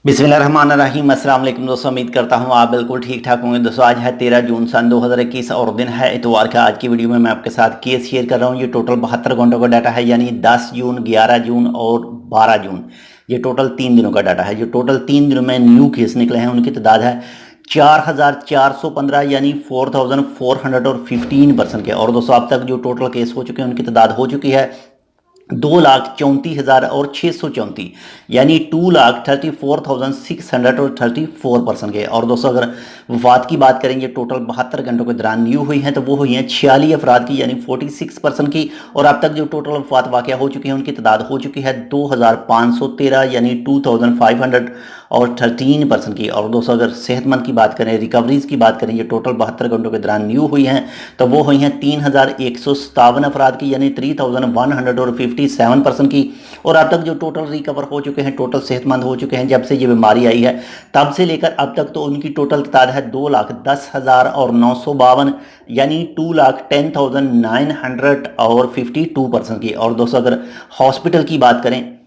बिस्मिल्लाहिर्रहमानिर्रहीम। अस्सलाम वालेकुम दोस्तों, उम्मीद करता हूँ आप बिल्कुल ठीक ठाक होंगे। दोस्तों आज है 13 जून सन 2021 और दिन है इतवार का। आज की वीडियो में मैं आपके साथ केस शेयर कर रहा हूँ। ये टोटल 72 घंटों का डाटा है, यानी 10 जून, 11 जून और 12 जून। ये टोटल 3 दिनों का डाटा है। जो टोटल 3 दिनों में न्यू केस निकले हैं उनकी तादाद है 4415, यानी 4415% के। और दोस्तों अब तक जो टोटल केस हो चुके हैं उनकी तादाद हो चुकी है 2,34,634, यानी 2,34,634% के। और दोस्तों अगर वफात की बात करेंगे टोटल 72 घंटों के दौरान न्यू हुई हैं तो वो हुई हैं 46 अफराद की, यानी 46% की। और अब तक जो टोटल वफात वाक़या हो चुकी हैं उनकी तादाद हो चुकी है 2,513, यानी 2,513% की। और दोस्तों अगर सेहतमंद की बात करें, रिकवरीज की बात करें, ये टोटल 72 घंटों के दौरान न्यू हुई हैं तो वो हुई हैं 3,157 अफराद की, यानी 3,157% की। और अब तक जो टोटल रिकवर हो चुके हैं, टोटल सेहतमंद हो चुके हैं जब से ये बीमारी आई है तब से लेकर अब तक, तो उनकी टोटल तादाद है 2,10,952, यानी 2,10,952% की। और दोस्तों अगर हॉस्पिटल की बात करें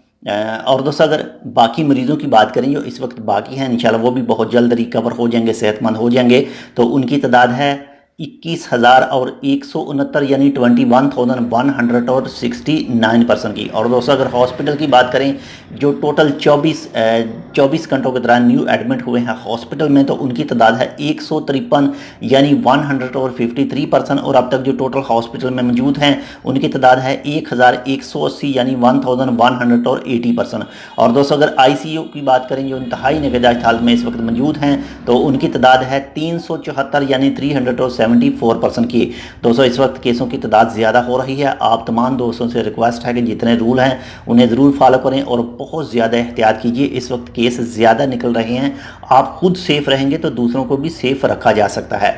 और दोस्तों अगर बाकी मरीजों की बात करें जो इस वक्त बाकी हैं, इंशाल्लाह वो भी बहुत जल्द रिकवर हो जाएंगे, सेहतमंद हो जाएंगे, तो उनकी तादाद है 21,169, यानी 21,169% की। और दोस्तों अगर हॉस्पिटल की बात करें जो टोटल 24 घंटों के दौरान न्यू एडमिट हुए हैं हॉस्पिटल में, तो उनकी तादाद है 153, यानी 153%। और अब तक जो टोटल हॉस्पिटल में मौजूद हैं उनकी तादाद है 1,180, यानी 1,180%। और दोस्तों अगर ICU की बात करें जो इंतहाई निगहदाश्त हालत में इस वक्त मौजूद हैं तो उनकी तादाद है 374, यानी 374% की। दोस्तों इस वक्त केसों की तादाद ज़्यादा हो रही है। आप तमाम दोस्तों से रिक्वेस्ट है कि जितने रूल हैं उन्हें ज़रूर फॉलो करें और बहुत ज़्यादा एहतियात कीजिए। इस वक्त केस ज़्यादा निकल रहे हैं, आप खुद सेफ़ रहेंगे तो दूसरों को भी सेफ़ रखा जा सकता है।